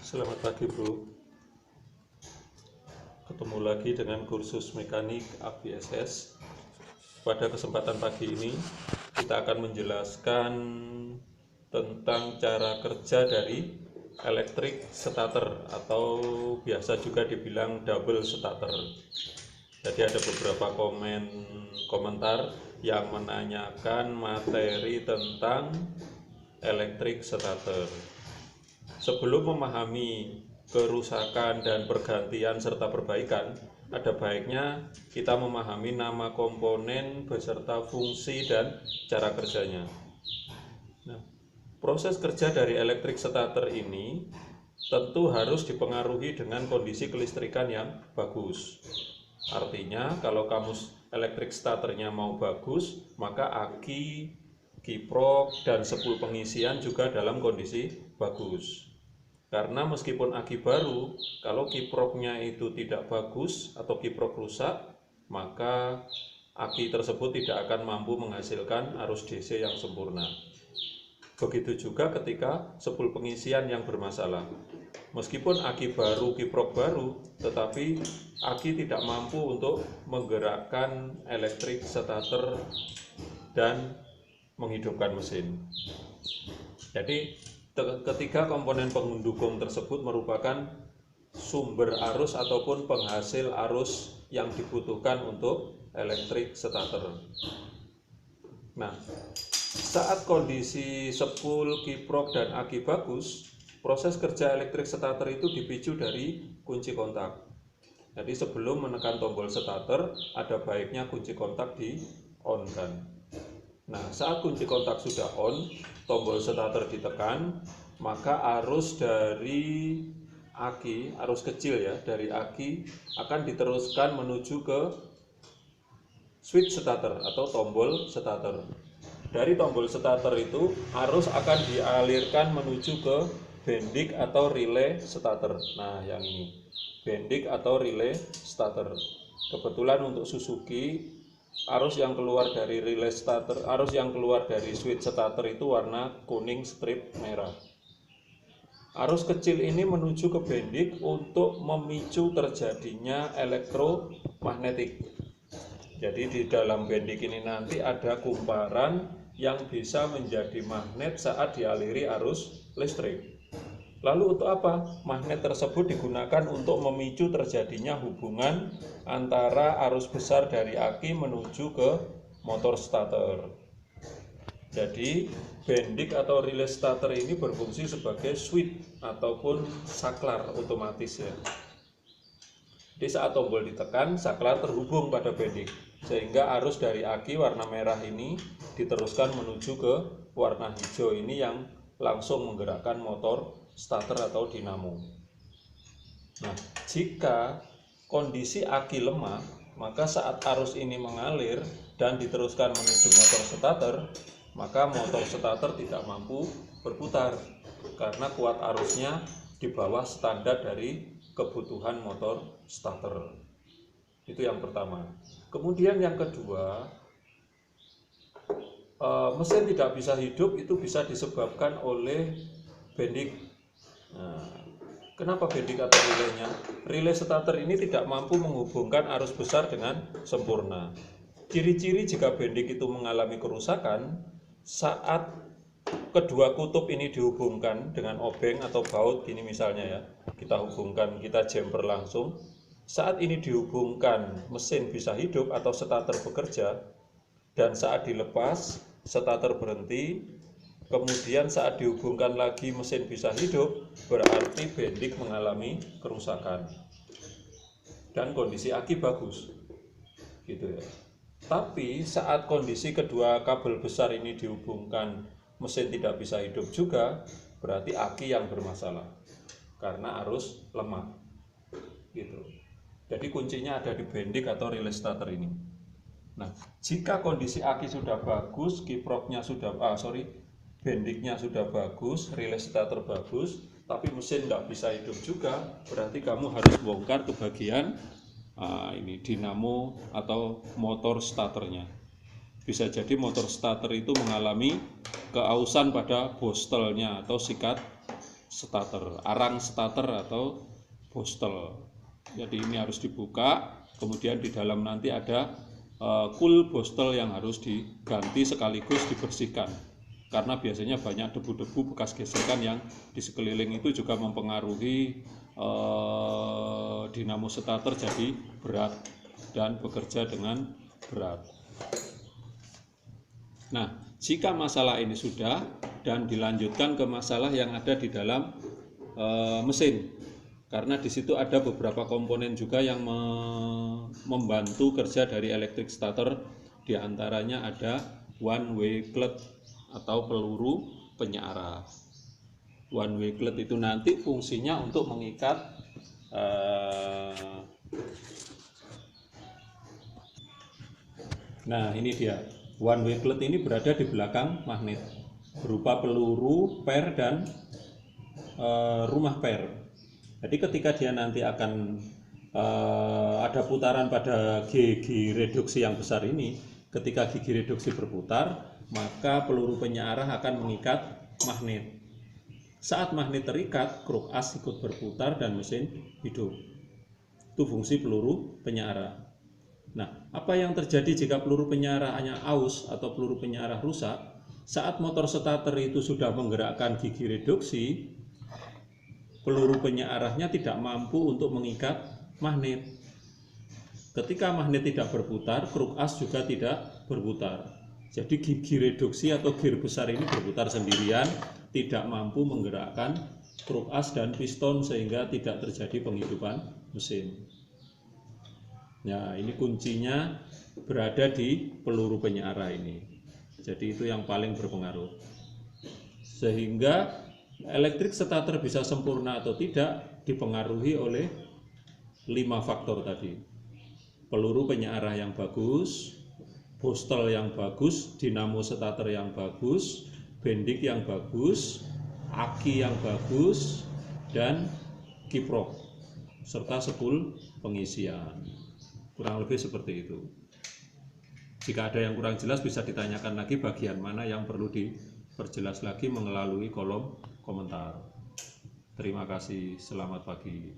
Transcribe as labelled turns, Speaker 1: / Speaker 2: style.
Speaker 1: Selamat pagi Bro, ketemu lagi dengan kursus mekanik ABSS. Pada kesempatan pagi ini kita akan menjelaskan tentang cara kerja dari electric starter atau biasa juga dibilang double starter. Jadi ada beberapa komentar yang menanyakan materi tentang electric starter. Sebelum memahami kerusakan dan pergantian serta perbaikan, ada baiknya kita memahami nama komponen beserta fungsi dan cara kerjanya. Nah, proses kerja dari electric starter ini tentu harus dipengaruhi dengan kondisi kelistrikan yang bagus. Artinya, kalau kamu electric starternya mau bagus, maka aki, kiprok, dan spool pengisian juga dalam kondisi bagus. Karena meskipun aki baru, kalau kiproknya itu tidak bagus atau kiprok rusak, maka aki tersebut tidak akan mampu menghasilkan arus DC yang sempurna. Begitu juga ketika spool pengisian yang bermasalah. Meskipun aki baru, kiprok baru, tetapi aki tidak mampu untuk menggerakkan electric starter dan menghidupkan mesin. Jadi ketiga komponen pendukung tersebut merupakan sumber arus ataupun penghasil arus yang dibutuhkan untuk electric starter. Nah, saat kondisi spool, kiprok, dan aki bagus, proses kerja electric starter itu dipicu dari kunci kontak. Jadi sebelum menekan tombol starter, ada baiknya kunci kontak di-on-kan. Nah, saat kunci kontak sudah on, tombol starter ditekan, maka arus dari aki, arus kecil ya, dari aki akan diteruskan menuju ke switch starter atau tombol starter. Dari tombol starter itu, arus akan dialirkan menuju ke bendik atau relay starter. Nah, yang ini, bendik atau relay starter. Kebetulan untuk Suzuki, arus yang keluar dari relay starter, arus yang keluar dari switch starter itu warna kuning strip merah. Arus kecil ini menuju ke bendik untuk memicu terjadinya elektromagnetik. Jadi di dalam bendik ini nanti ada kumparan yang bisa menjadi magnet saat dialiri arus listrik. Lalu untuk apa? Magnet tersebut digunakan untuk memicu terjadinya hubungan antara arus besar dari aki menuju ke motor starter. Jadi bendik atau relay starter ini berfungsi sebagai switch ataupun saklar otomatis ya. Jadi saat tombol ditekan, saklar terhubung pada bendik, sehingga arus dari aki warna merah ini diteruskan menuju ke warna hijau ini yang langsung menggerakkan motor starter atau dinamo. Nah, jika kondisi aki lemah, maka saat arus ini mengalir dan diteruskan menuju motor starter, maka motor starter tidak mampu berputar karena kuat arusnya di bawah standar dari kebutuhan motor starter. Itu yang pertama. Kemudian yang kedua, mesin tidak bisa hidup itu bisa disebabkan oleh bendik. Nah, kenapa bendik atau relaynya? Relay starter ini tidak mampu menghubungkan arus besar dengan sempurna. Ciri-ciri jika bendik itu mengalami kerusakan saat kedua kutub ini dihubungkan dengan obeng atau baut, ini misalnya ya, kita hubungkan, kita jumper langsung. Saat ini dihubungkan, mesin bisa hidup atau starter bekerja, dan saat dilepas, starter berhenti. Kemudian saat dihubungkan lagi mesin bisa hidup, berarti bendik mengalami kerusakan dan kondisi aki bagus gitu ya. Tapi saat kondisi kedua kabel besar ini dihubungkan, mesin tidak bisa hidup juga, berarti aki yang bermasalah karena arus lemah gitu. Jadi kuncinya ada di bendik atau relay starter ini. Nah, jika kondisi aki sudah bagus, kiproknya sudah bendiknya sudah bagus, relay starter bagus, tapi mesin tidak bisa hidup juga, berarti kamu harus bongkar ke bagian ini dinamo atau motor starternya. Bisa jadi motor starter itu mengalami keausan pada bostelnya atau sikat
Speaker 2: starter, arang starter atau bostel. Jadi ini harus dibuka, kemudian di dalam nanti ada cool bostel yang harus diganti sekaligus dibersihkan, karena biasanya banyak debu-debu bekas gesekan yang di sekeliling itu juga mempengaruhi dinamo starter jadi berat dan bekerja dengan berat. Nah, jika masalah ini sudah dan dilanjutkan ke masalah yang ada di dalam mesin, karena di situ ada beberapa komponen juga yang membantu kerja dari electric starter. Di antaranya ada one way clutch atau peluru penyearah. One way clutch itu nanti fungsinya untuk mengikat nah ini dia, one way clutch ini berada di belakang magnet berupa peluru per dan rumah per. Jadi ketika dia nanti akan ada putaran pada gigi reduksi yang besar ini, ketika gigi reduksi berputar, maka peluru penyearah akan mengikat magnet. Saat magnet terikat, kruk as ikut berputar dan mesin hidup. Itu fungsi peluru penyearah. Nah, apa yang terjadi jika peluru penyearahnya aus atau peluru penyearah rusak? Saat motor starter itu sudah menggerakkan gigi reduksi, peluru penyearahnya tidak mampu untuk mengikat magnet. Ketika magnet tidak berputar, kruk as juga tidak berputar. Jadi gigi reduksi atau gear besar ini berputar sendirian, tidak mampu menggerakkan kruk as dan piston sehingga tidak terjadi penghidupan mesin. Nah, ini kuncinya berada di peluru penyearah ini. Jadi itu yang paling berpengaruh. Sehingga elektrik starter bisa sempurna atau tidak dipengaruhi oleh 5 faktor tadi. Peluru penyearah yang bagus, bostel yang bagus, dinamo starter yang bagus, bendik yang bagus, aki yang bagus, dan kiprok serta spool pengisian. Kurang lebih seperti itu. Jika ada yang kurang jelas bisa ditanyakan lagi bagian mana yang perlu diperjelas lagi melalui kolom komentar. Terima kasih, selamat pagi.